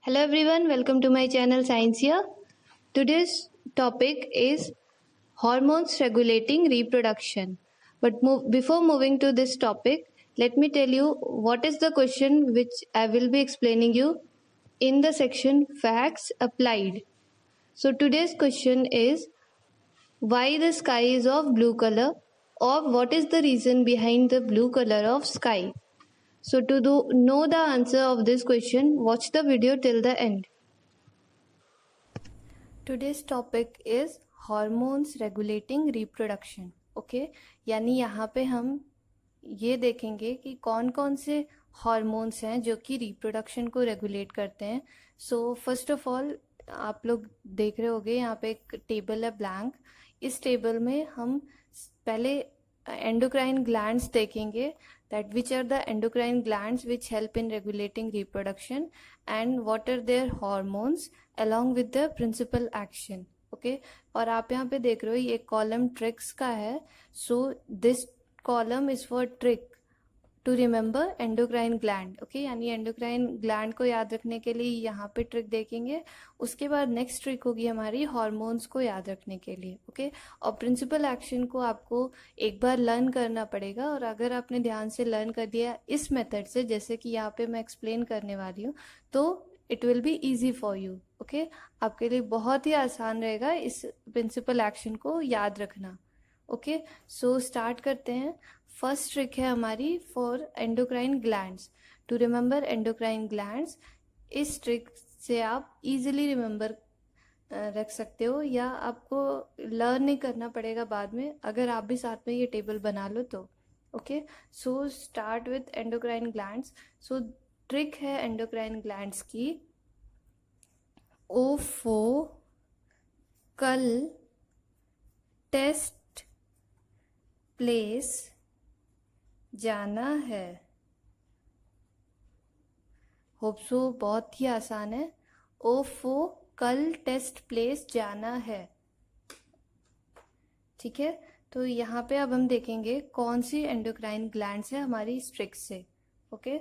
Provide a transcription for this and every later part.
Hello everyone, welcome to my channel Science here. Today's topic is hormones regulating reproduction. But before moving to this topic, let me tell you what is the question which I will be explaining you in the section Facts Applied. So today's question is why the sky is of blue color, or what is the reason behind the blue color of sky. So to know the answer of this question, watch the video till the end. Today's topic is hormones regulating reproduction. Okay यानी यहाँ पे हम ये देखेंगे कि कौन कौन से हॉर्मोन्स हैं जो कि रिप्रोडक्शन को रेगुलेट करते हैं. सो फर्स्ट ऑफ ऑल आप लोग देख रहे होंगे यहाँ पे एक टेबल है ब्लैंक. इस टेबल में हम पहले एंडोक्राइन ग्लैंड्स देखेंगे, that which are the endocrine glands which help in regulating reproduction and what are their hormones along with the principal action. okay? और आप यहाँ पे देख रहे हो ये कॉलम ट्रिक्स का है. so this column is for trick to remember endocrine gland. Okay यानी एंडोक्राइन ग्लैंड को याद रखने के लिए यहाँ पे ट्रिक देखेंगे. उसके बाद नेक्स्ट ट्रिक होगी हमारी हार्मोन्स को याद रखने के लिए. ओके और प्रिंसिपल एक्शन को आपको एक बार लर्न करना पड़ेगा, और अगर आपने ध्यान से लर्न कर दिया इस मेथड से जैसे कि यहाँ पे मैं एक्सप्लेन करने वाली हूँ, तो it will be easy for you. Okay आपके लिए बहुत ही आसान रहेगा इस प्रिंसिपल एक्शन को याद रखना. ओके सो स्टार्ट करते हैं. फर्स्ट ट्रिक है हमारी for endocrine glands. To remember endocrine glands. इस ट्रिक से आप इजीली रिमेंबर रख सकते हो, या आपको लर्न नहीं करना पड़ेगा बाद में अगर आप भी साथ में ये टेबल बना लो तो. Okay so start with endocrine glands. So trick है एंडोक्राइन ग्लैंड्स की. ओफो कल टेस्ट प्लेस जाना है. होप सो बहुत ही आसान है. ओफो कल टेस्ट प्लेस जाना है. ठीक है तो यहाँ पे अब हम देखेंगे कौन सी एंडोक्राइन ग्लैंड्स है हमारी इस ट्रिक से. Okay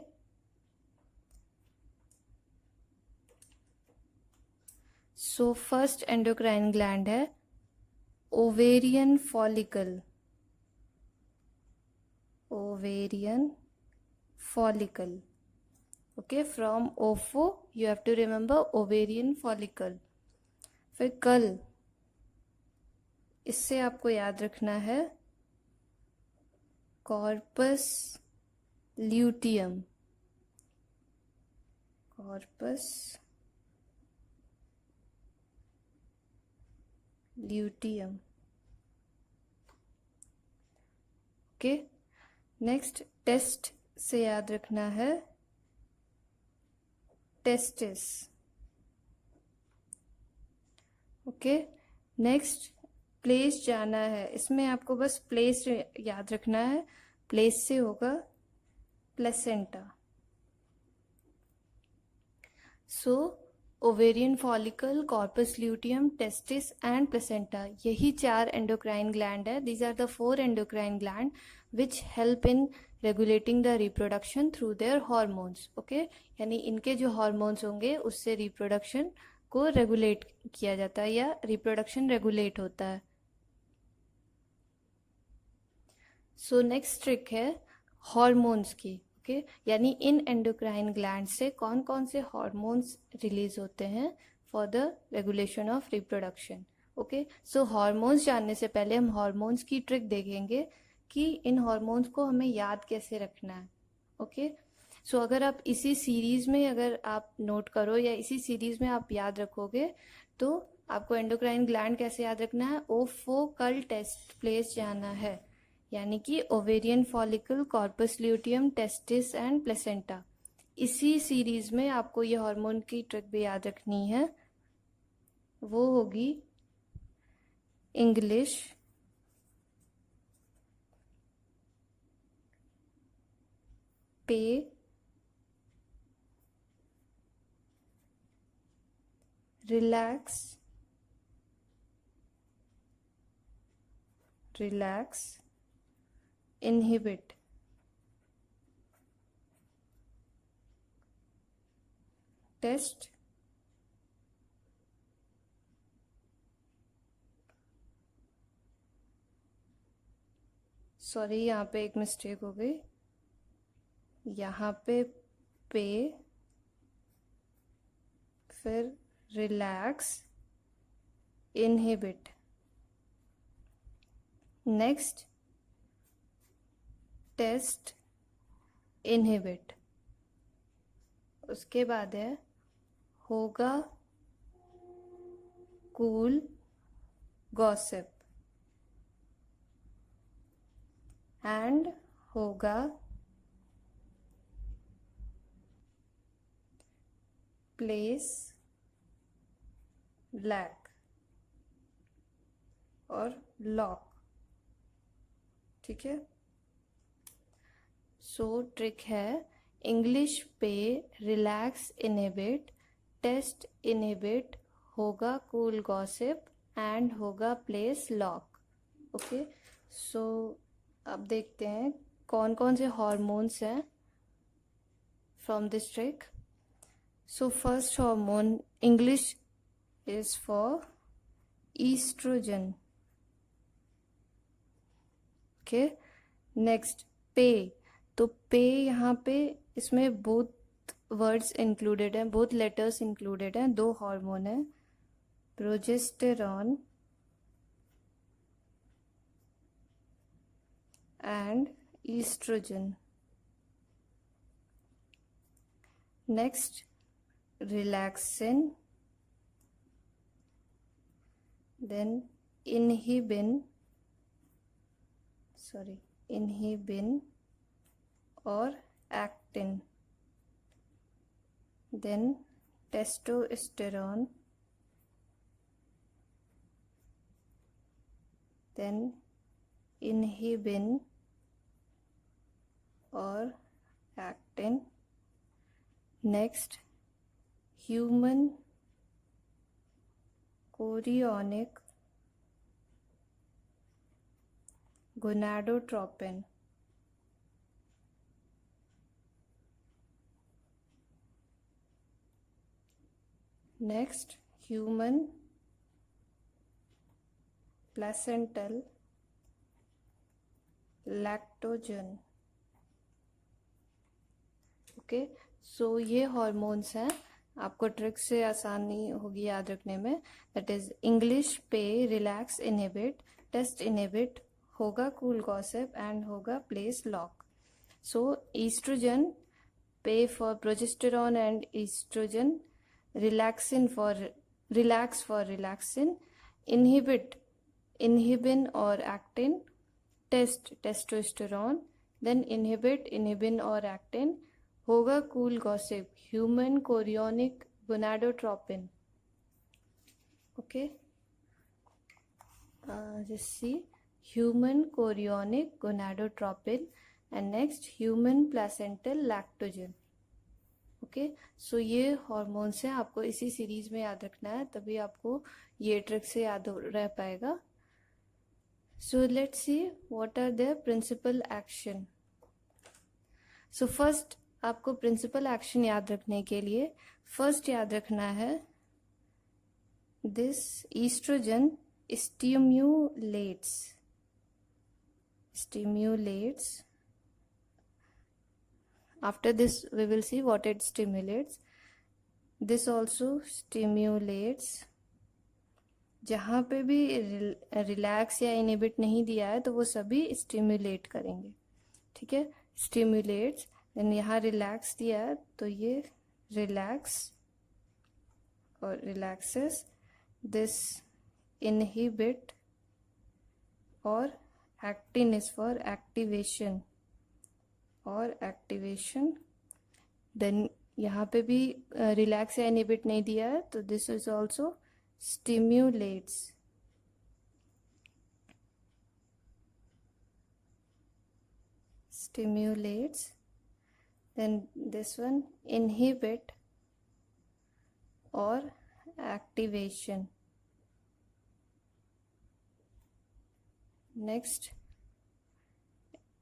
so first endocrine gland है ovarian follicle. ovarian follicle. okay from OFO you have to remember ovarian follicle. फिर कल इससे आपको याद रखना है corpus luteum. Corpus luteum. Okay next test से याद रखना है टेस्टिस. ओके नेक्स्ट प्लेस जाना है. इसमें आपको बस प्लेस याद रखना है. प्लेस से होगा placenta. So ovarian follicle, corpus luteum, testis and placenta, यही 4 एंडोक्राइन ग्लैंड है. These are the 4 endocrine gland which help in regulating the reproduction through their hormones. okay यानी इनके जो hormones होंगे उससे reproduction को regulate किया जाता है या reproduction regulate होता है. so next trick है hormones की. okay यानी इन endocrine glands से कौन कौन से hormones release होते हैं for the regulation of reproduction. okay so hormones जानने से पहले हम hormones की trick देखेंगे कि इन हॉर्मोन्स को हमें याद कैसे रखना है. ओके सो अगर आप इसी सीरीज में अगर आप नोट करो या इसी सीरीज में आप याद रखोगे तो आपको एंडोक्राइन ग्लैंड कैसे याद रखना है. ओफो कल टेस्ट प्लेस जाना है यानी कि ovarian follicle, corpus luteum, testis and placenta. इसी सीरीज में आपको ये हार्मोन की ट्रिक भी याद रखनी है. वो होगी English, pay, relax, inhibit. Test sorry, यहाँ पे एक मिस्टेक हो गई। यहाँ पे पे, फिर relax, inhibit, next test, inhibit, उसके बाद है होगा कूल, गॉसिप, एंड होगा प्लेस लैक और लॉक। ठीक है, सो ट्रिक है English pay relax, inhibit, test, inhibit, होगा कूल, गॉसिप एंड होगा प्लेस लॉक। ओके, सो अब देखते हैं कौन कौन से हॉर्मोन्स हैं from this trick. So first hormone English is for oestrogen. Okay, next pay, तो पे यहाँ पे इसमें बोथ वर्ड्स इंक्लूडेड हैं, बोथ लेटर्स इंक्लूडेड हैं, दो हार्मोन है, progesterone and estrogen. Next relaxin, then inhibin और activin, then testosterone, then inhibin और activin, next human chorionic gonadotropin. Next human placental lactogen. Okay, so ये हॉर्मोन्स हैं, आपको trick से आसानी होगी याद रखने में। That is English pay relax, inhibit, test, inhibit, होगा कूल, गॉसिप एंड होगा place lock. So estrogen, pay for progesterone and estrogen, relaxin for relaxin, inhibit, inhibin और activin, test, testosterone, then inhibit, inhibin और activin, होगा cool, gossip, human chorionic gonadotropin. Okay, just see human chorionic gonadotropin and next human placental lactogen। Okay, so ये hormones हैं, आपको इसी series में याद रखना है, तभी आपको ये ट्रिक से याद रह पाएगा। So let's see what are the principal action. So first आपको प्रिंसिपल एक्शन याद रखने के लिए फर्स्ट याद रखना है this oestrogen stimulates after this we will see what it stimulates. This also stimulates, जहाँ पे भी रिलैक्स या इनहिबिट नहीं दिया है तो वो सभी स्टिम्युलेट करेंगे। ठीक है, स्टिम्युलेट्स, देन यहाँ रिलैक्स दिया है तो ये रिलैक्स और रिलैक्सेस, दिस इनहिबिट और एक्टिन इज फॉर एक्टिवेशन और एक्टिवेशन, देन यहाँ पे भी रिलैक्स या इनहिबिट नहीं दिया है तो this is also stimulates, then this one inhibit और activation। नेक्स्ट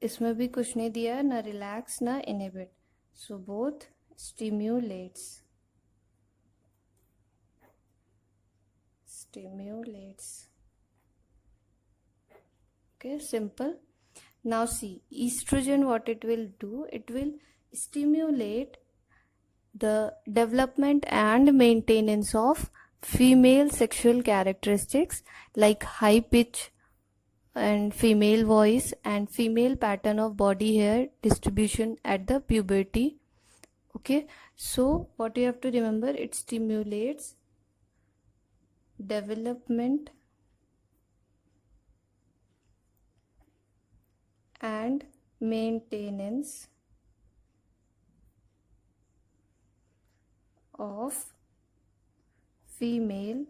इसमें भी कुछ नहीं दिया है, ना रिलैक्स ना inhibit, so both stimulates। Okay, simple। Now see, estrogen, what it will do, it will stimulate the development and maintenance of female sexual characteristics like high pitch and female voice and female pattern of body hair distribution at the puberty. Okay, so what you have to remember, it stimulates development and maintenance of female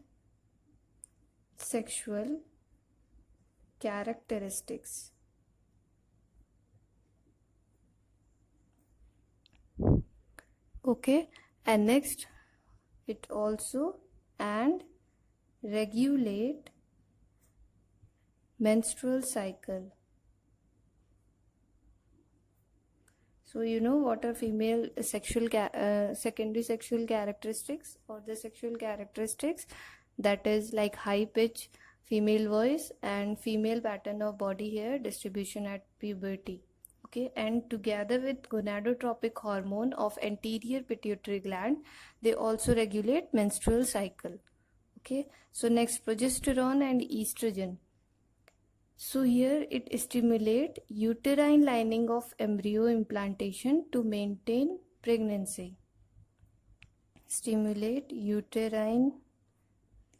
sexual characteristics. Okay, and next it also and regulate menstrual cycle. So you know what are female sexual secondary sexual characteristics or the sexual characteristics, that is like high pitch, female voice and female pattern of body hair distribution at puberty. Okay, and together with gonadotropic hormone of anterior pituitary gland, they also regulate menstrual cycle. Okay, so next, progesterone and estrogen. So here it stimulates uterine lining of embryo implantation to maintain pregnancy. Stimulate uterine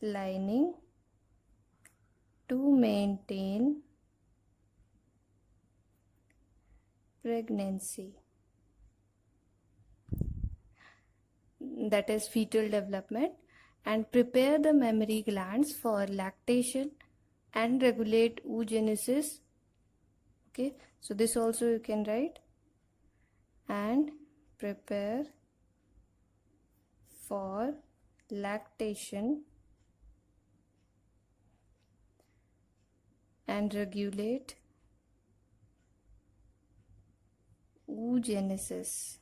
lining to maintain pregnancy. That is fetal development, and prepare the mammary glands for lactation and regulate oogenesis. Okay, so this also you can write, and prepare for lactation and regulate oogenesis.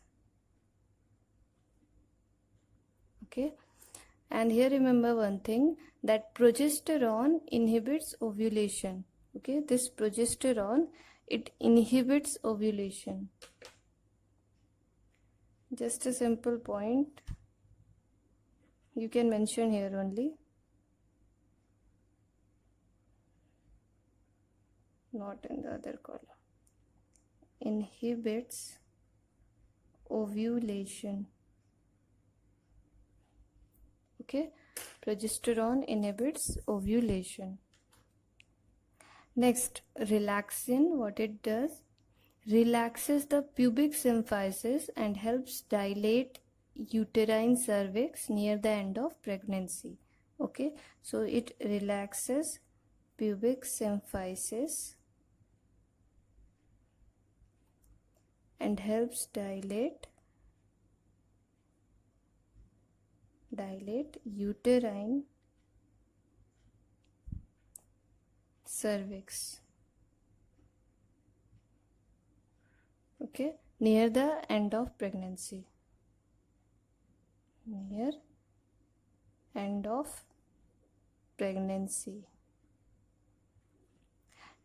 Okay, and here remember one thing, that progesterone inhibits ovulation. Okay, this progesterone, it inhibits ovulation. Just a simple point you can mention here only, not in the other column. Inhibits ovulation. Okay, progesterone inhibits ovulation. Next, relaxin, what it does, relaxes the pubic symphysis and helps dilate uterine cervix near the end of pregnancy. Okay, so it relaxes pubic symphysis and helps dilate uterine cervix. Okay, near the end of pregnancy. Near end of pregnancy.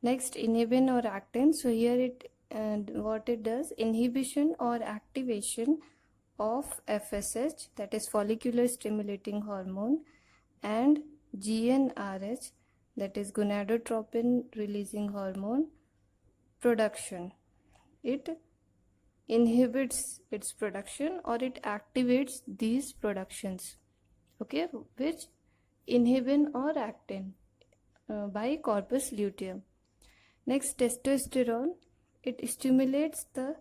Next, inhibin or actin. So here it what it does, inhibition or activation of FSH, that is follicular stimulating hormone, and GnRH, that is gonadotropin releasing hormone production. It inhibits its production or it activates these productions. Okay, which inhibin or actin by corpus luteum. Next, testosterone, it stimulates the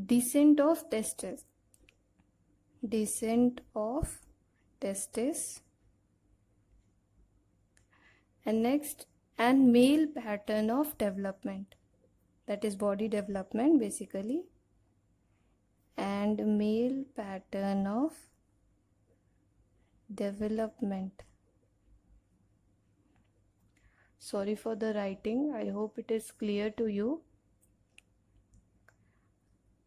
descent of testes. Descent of testes. And next, and male pattern of development, that is body development basically, and male pattern of development. Sorry for the writing, I hope it is clear to you.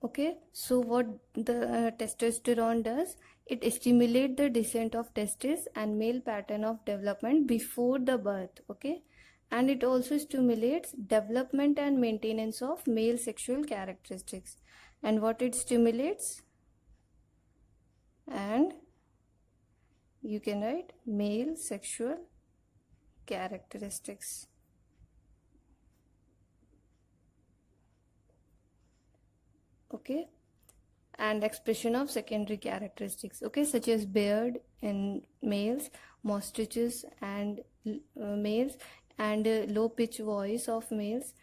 Okay, so what the testosterone does, it stimulates the descent of testes and male pattern of development before the birth. Okay, and it also stimulates development and maintenance of male sexual characteristics. And what it stimulates? And you can write male sexual characteristics. Okay, and expression of secondary characteristics, okay, such as beard in males, mustaches and males, and low pitch voice of males.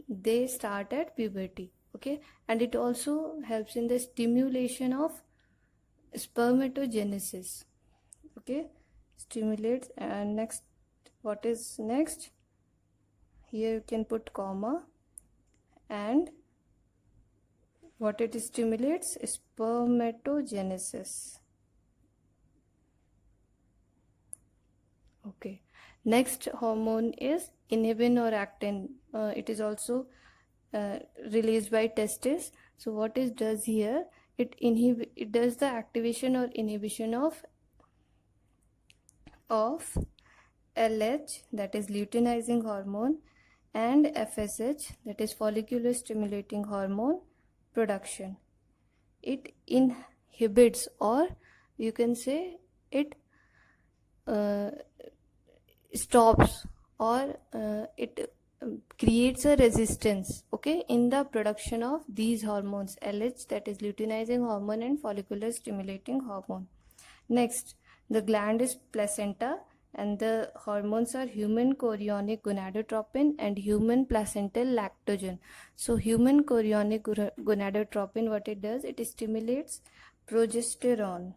They start at puberty. Okay, and it also helps in the stimulation of spermatogenesis. Okay, stimulates. And next, what is next? Here you can put comma. And what it stimulates? Spermatogenesis. Okay, next hormone is inhibin or actin. It is also released by testes. So what it does here? It does the activation or inhibition of LH, that is luteinizing hormone, and FSH, that is follicular stimulating hormone production. It inhibits, or you can say it stops, or it creates a resistance, okay, in the production of these hormones, LH, that is luteinizing hormone, and follicular stimulating hormone. Next, the gland is placenta, and the hormones are human chorionic gonadotropin and human placental lactogen. So human chorionic gonadotropin, what it does? It stimulates progesterone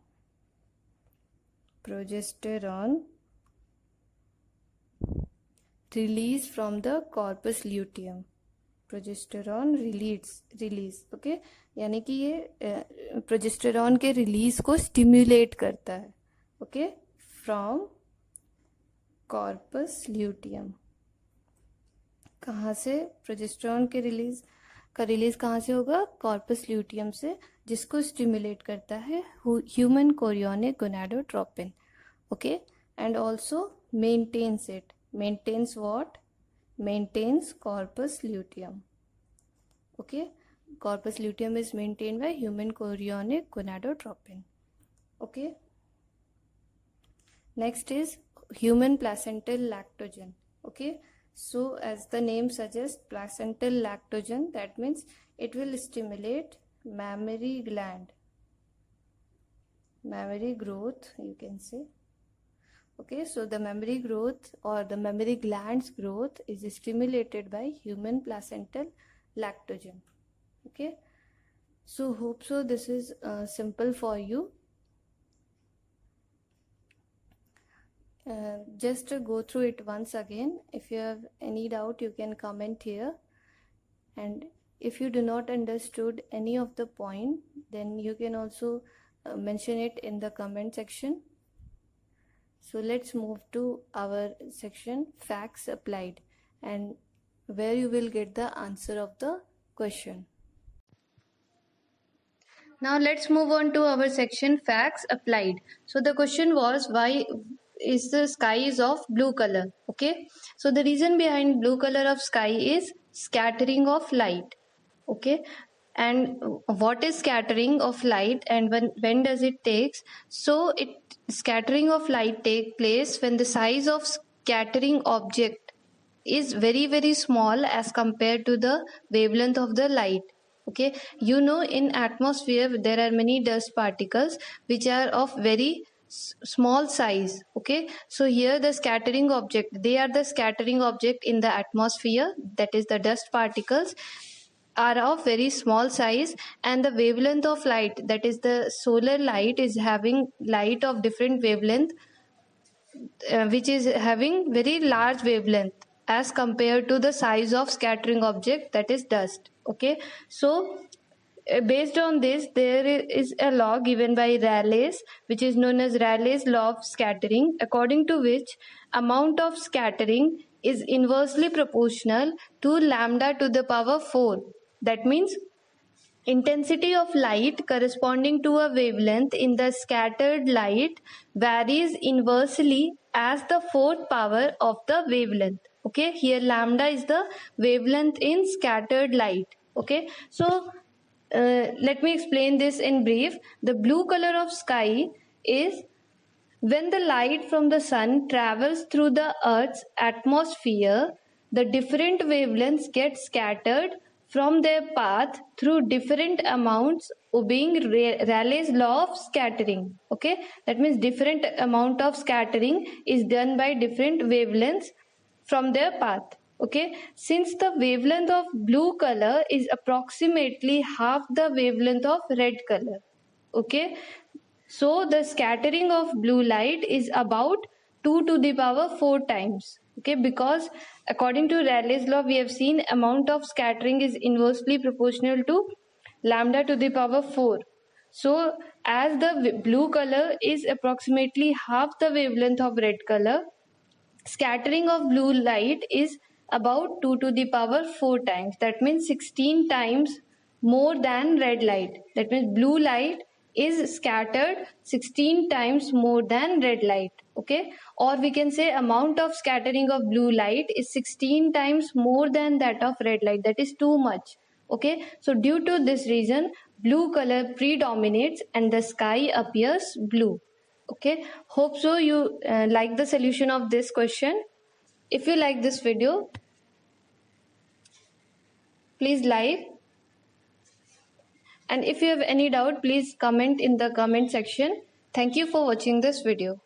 release from the corpus luteum. Progesterone release okay, यानी कि ये progesterone के release को stimulate करता है. Okay, from corpus luteum. कहाँ से? Progesterone के रिलीज कहाँ से होगा? कॉर्पस ल्यूटियम से, जिसको स्टिम्युलेट करता है human chorionic gonadotropin. Okay, and also maintains it. Maintains what? Maintains corpus luteum. Okay, corpus luteum is maintained by human chorionic gonadotropin. Okay, next is human placental lactogen. Okay, so as the name suggests, placental lactogen, that means it will stimulate mammary growth, you can say. Okay, so the mammary growth or the mammary gland's growth is stimulated by human placental lactogen. Okay, so hope so this is simple for you. Just go through it once again. If you have any doubt, you can comment here, and if you do not understood any of the point, then you can also mention it in the comment section. So let's move to our section facts applied, and where you will get the answer of the question. Now let's move on to our section facts applied. So the question was, why is the sky is of blue color? Okay, so the reason behind blue color of sky is scattering of light. Okay, and what is scattering of light, and when does it takes? So scattering of light take place when the size of scattering object is very very small as compared to the wavelength of the light. Okay, you know, in atmosphere there are many dust particles which are of very small size. Okay, so here the scattering object, they are the scattering object in the atmosphere, that is the dust particles, are of very small size, and the wavelength of light, that is the solar light, is having light of different wavelength, which is having very large wavelength as compared to the size of scattering object, that is dust. Okay, so based on this, there is a law given by Rayleigh's, which is known as Rayleigh's law of scattering, according to which amount of scattering is inversely proportional to lambda to the power 4. That means intensity of light corresponding to a wavelength in the scattered light varies inversely as the fourth power of the wavelength. Okay, here lambda is the wavelength in scattered light. Okay, so let me explain this in brief. The blue color of sky is when the light from the sun travels through the Earth's atmosphere, the different wavelengths get scattered from their path through different amounts, obeying Rayleigh's law of scattering. Okay, that means different amount of scattering is done by different wavelengths from their path. Okay, since the wavelength of blue color is approximately half the wavelength of red color. Okay, so the scattering of blue light is about 2 to the power 4 times. Okay, because according to Rayleigh's law, we have seen amount of scattering is inversely proportional to lambda to the power 4. So as the blue color is approximately half the wavelength of red color, scattering of blue light is about 2 to the power 4 times. That means 16 times more than red light. That means blue light is scattered 16 times more than red light. Okay, or we can say amount of scattering of blue light is 16 times more than that of red light. That is too much. Okay, so due to this reason, blue color predominates and the sky appears blue. Okay, hope so you like the solution of this question. If you like this video, please like, and if you have any doubt, please comment in the comment section. Thank you for watching this video.